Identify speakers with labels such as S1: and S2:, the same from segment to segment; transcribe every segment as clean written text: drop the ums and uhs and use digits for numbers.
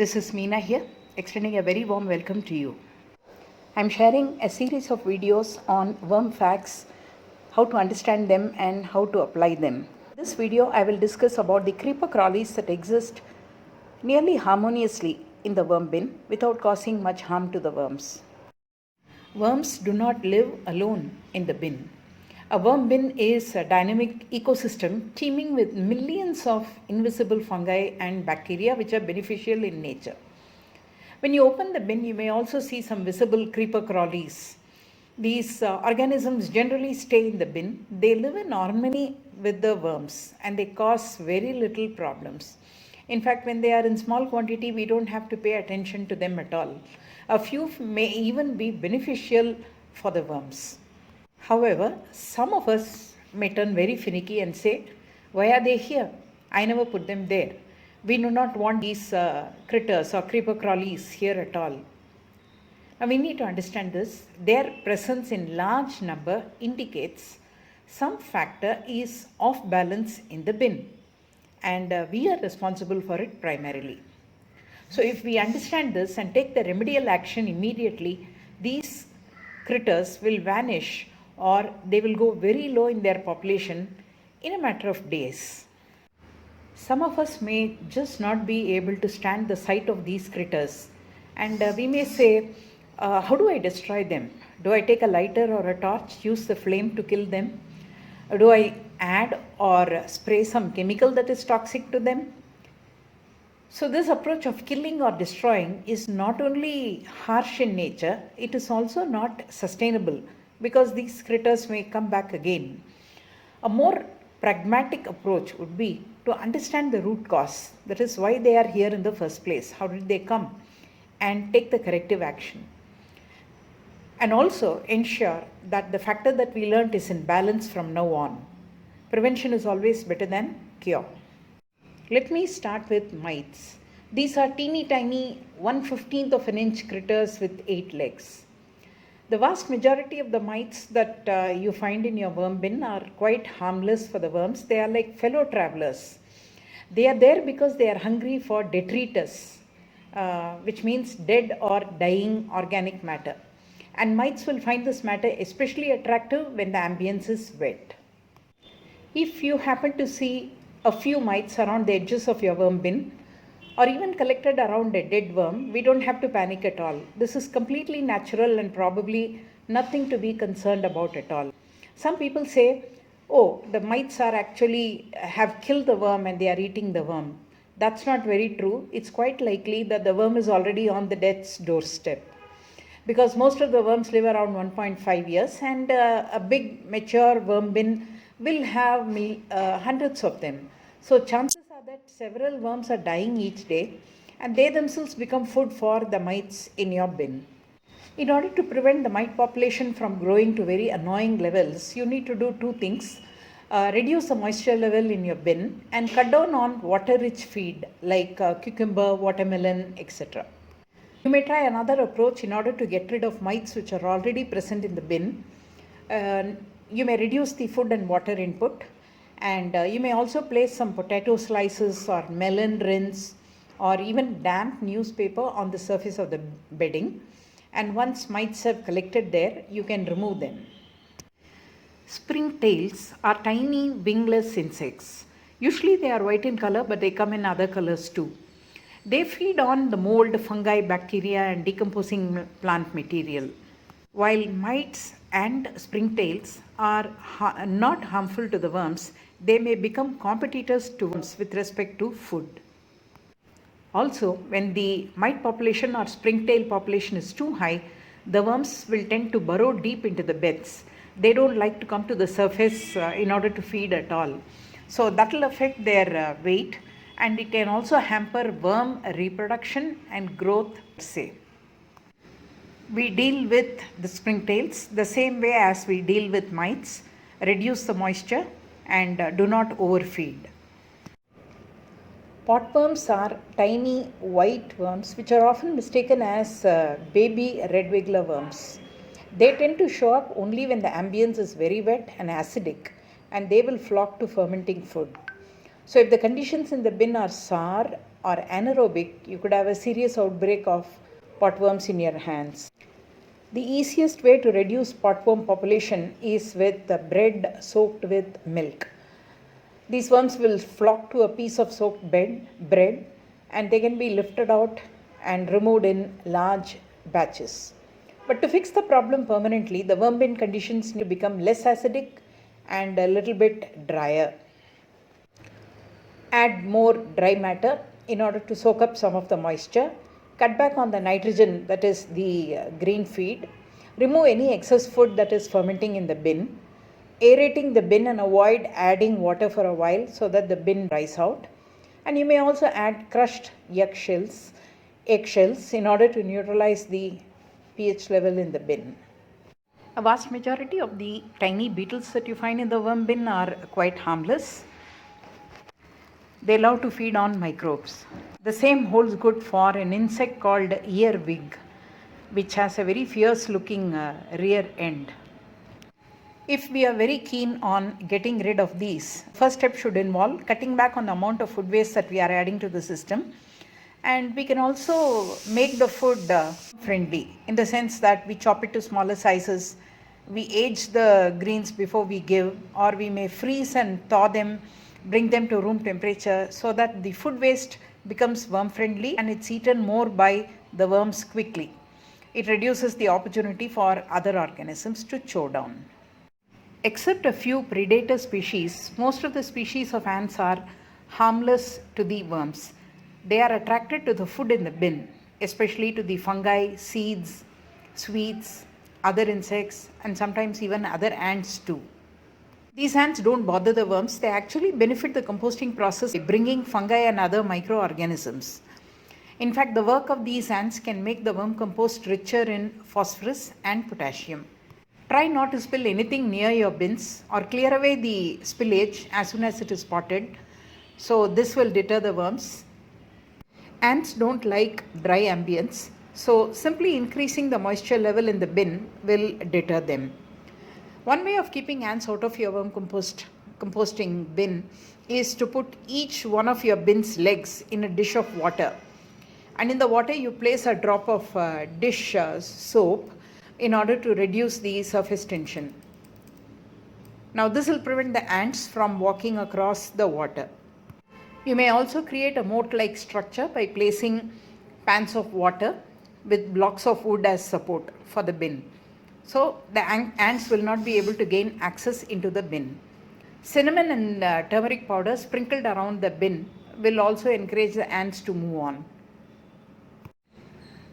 S1: This is Meena here, extending a very warm welcome to you. I'm sharing a series of videos on worm facts, how to understand them and how to apply them. In this video, I will discuss about the creeper crawlies that exist nearly harmoniously in the worm bin without causing much harm to the worms. Worms do not live alone in the bin. A worm bin is a dynamic ecosystem teeming with millions of invisible fungi and bacteria which are beneficial in nature. When you open the bin, you may also see some visible creeper crawlies. These organisms generally stay in the bin. They live in harmony with the worms and they cause very little problems. In fact, when they are in small quantity, we don't have to pay attention to them at all. A few may even be beneficial for the worms. However, some of us may turn very finicky and say, why are they here? I never put them there. We do not want these critters or creeper crawlies here at all. Now we need to understand this. Their presence in large number indicates some factor is off balance in the bin, and we are responsible for it primarily. So if we understand this and take the remedial action immediately, these critters will vanish or they will go very low in their population in a matter of days. Some of us may just not be able to stand the sight of these critters, and we may say, how do I destroy them? Do I take a lighter or a torch, use the flame to kill them? Do I add or spray some chemical that is toxic to them? So this approach of killing or destroying is not only harsh in nature, it is also not sustainable because these critters may come back again. A more pragmatic approach would be to understand the root cause, that is why they are here in the first place, how did they come, and take the corrective action. And also ensure that the factor that we learnt is in balance from now on. Prevention is always better than cure. Let me start with mites. These are teeny tiny 1/15 of an inch critters with 8 legs. The vast majority of the mites that you find in your worm bin are quite harmless for the worms. They are like fellow travelers. They are there because they are hungry for detritus, which means dead or dying organic matter. And mites will find this matter especially attractive when the ambience is wet. If you happen to see a few mites around the edges of your worm bin, or even collected around a dead worm, we don't have to panic at all. This is completely natural and probably nothing to be concerned about at all. Some people say, oh, the mites are actually have killed the worm and they are eating the worm. That's not very true. It's quite likely that the worm is already on the death's doorstep, because most of the worms live around 1.5 years and a big mature worm bin will have hundreds of them. So chances are that several worms are dying each day and they themselves become food for the mites in your bin. In order to prevent the mite population from growing to very annoying levels, you need to do two things. Reduce the moisture level in your bin and cut down on water-rich feed like cucumber, watermelon, etc. You may try another approach in order to get rid of mites which are already present in the bin. You may reduce the food and water input, and you may also place some potato slices or melon rinds or even damp newspaper on the surface of the bedding, and once mites have collected there, you can remove them. Springtails are tiny wingless insects. Usually they are white in color, but they come in other colors too. They feed on the mold, fungi, bacteria and decomposing plant material. While mites and springtails are not harmful to the worms, they may become competitors to worms with respect to food. Also, when the mite population or springtail population is too high, the worms will tend to burrow deep into the beds. They don't like to come to the surface in order to feed at all. So that will affect their weight, and it can also hamper worm reproduction and growth per se. We deal with the springtails the same way as we deal with mites. Reduce the moisture and do not overfeed. Potworms are tiny white worms which are often mistaken as baby red wiggler worms. They tend to show up only when the ambience is very wet and acidic, and they will flock to fermenting food. So if the conditions in the bin are sour, or anaerobic, you could have a serious outbreak of potworms in your hands. The easiest way to reduce potworm population is with the bread soaked with milk. These worms will flock to a piece of soaked bread, and they can be lifted out and removed in large batches. But to fix the problem permanently, the worm bin conditions need to become less acidic and a little bit drier. Add more dry matter in order to soak up some of the moisture. Cut back on the nitrogen, that is the green feed. Remove any excess food that is fermenting in the bin. Aerating the bin and avoid adding water for a while so that the bin dries out. And you may also add crushed eggshells in order to neutralize the pH level in the bin. A vast majority of the tiny beetles that you find in the worm bin are quite harmless. They love to feed on microbes. The same holds good for an insect called earwig, which has a very fierce looking rear end. If we are very keen on getting rid of these, first step should involve cutting back on the amount of food waste that we are adding to the system. And we can also make the food friendly in the sense that we chop it to smaller sizes, we age the greens before we give, or we may freeze and thaw them, bring them to room temperature so that the food waste becomes worm friendly and it's eaten more by the worms quickly. It reduces the opportunity for other organisms to chow down. Except a few predator species, most of the species of ants are harmless to the worms. They are attracted to the food in the bin, especially to the fungi, seeds, sweets, other insects, and sometimes even other ants too. These ants don't bother the worms, they actually benefit the composting process by bringing fungi and other microorganisms. In fact, the work of these ants can make the worm compost richer in phosphorus and potassium. Try not to spill anything near your bins or clear away the spillage as soon as it is spotted. So this will deter the worms. Ants don't like dry ambience, so simply increasing the moisture level in the bin will deter them. One way of keeping ants out of your worm composting bin is to put each one of your bin's legs in a dish of water. And in the water you place a drop of dish soap in order to reduce the surface tension. Now this will prevent the ants from walking across the water. You may also create a moat-like structure by placing pans of water with blocks of wood as support for the bin. So the ants will not be able to gain access into the bin. Cinnamon and turmeric powder sprinkled around the bin will also encourage the ants to move on.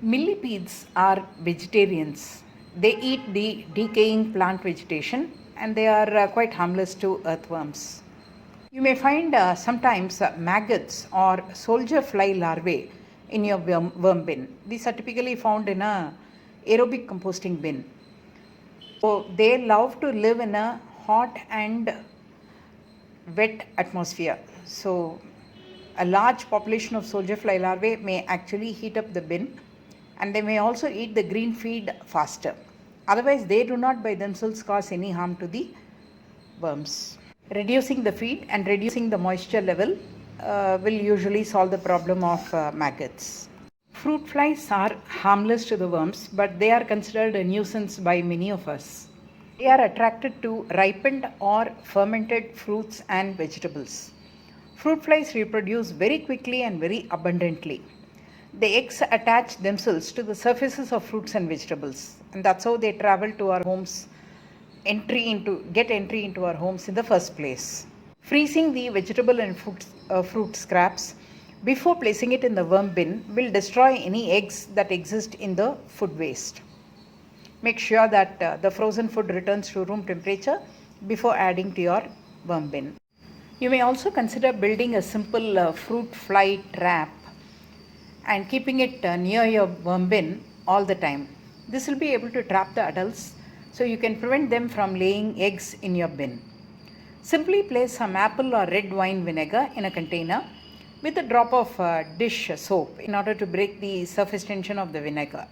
S1: Millipedes are vegetarians. They eat the decaying plant vegetation and they are quite harmless to earthworms. You may find sometimes maggots or soldier fly larvae in your worm bin. These are typically found in a aerobic composting bin. So they love to live in a hot and wet atmosphere. So a large population of soldier fly larvae may actually heat up the bin, and they may also eat the green feed faster. Otherwise, they do not by themselves cause any harm to the worms. Reducing the feed and reducing the moisture level will usually solve the problem of maggots. Fruit flies are harmless to the worms, but they are considered a nuisance by many of us. They are attracted to ripened or fermented fruits and vegetables. Fruit flies reproduce very quickly and very abundantly. The eggs attach themselves to the surfaces of fruits and vegetables, and that's how they travel to our homes, get entry into our homes in the first place. Freezing the vegetable and fruit scraps before placing it in the worm bin will destroy any eggs that exist in the food waste. Make sure that the frozen food returns to room temperature before adding to your worm bin. You may also consider building a simple fruit fly trap and keeping it near your worm bin all the time. This will be able to trap the adults so you can prevent them from laying eggs in your bin. Simply place some apple or red wine vinegar in a container with a drop of dish soap in order to break the surface tension of the vinegar.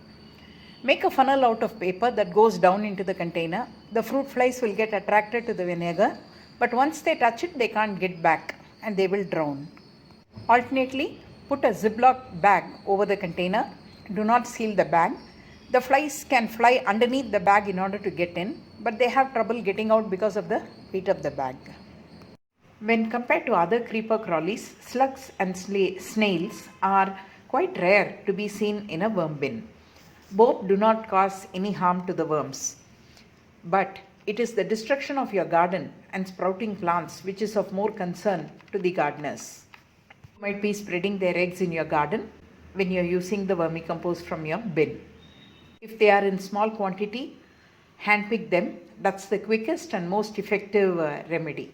S1: Make a funnel out of paper that goes down into the container. The fruit flies will get attracted to the vinegar, but once they touch it, they can't get back and they will drown. Alternately, Put a Ziploc bag over the container. Do not seal the bag. The flies can fly underneath the bag in order to get in, but they have trouble getting out because of the weight of the bag. When compared to other creeper crawlies, slugs and snails are quite rare to be seen in a worm bin. Both do not cause any harm to the worms. But it is the destruction of your garden and sprouting plants which is of more concern to the gardeners. You might be spreading their eggs in your garden when you are using the vermicompost from your bin. If they are in small quantity, handpick them. That's the quickest and most effective remedy.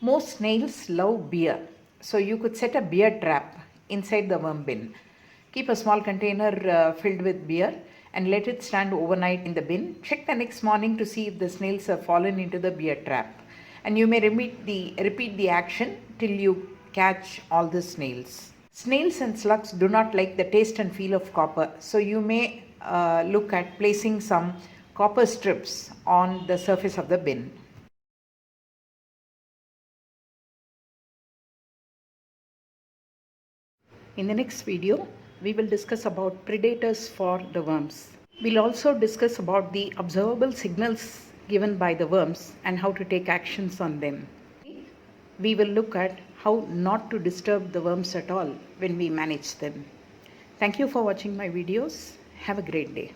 S1: Most snails love beer, so you could set a beer trap inside the worm bin. Keep a small container filled with beer and let it stand overnight in the bin. Check the next morning to see if the snails have fallen into the beer trap. And you may repeat the action till you catch all the snails. Snails and slugs do not like the taste and feel of copper, so you may look at placing some copper strips on the surface of the bin. In the next video, we will discuss about predators for the worms. We'll also discuss about the observable signals given by the worms and how to take actions on them. We will look at how not to disturb the worms at all when we manage them. Thank you for watching my videos. Have a great day.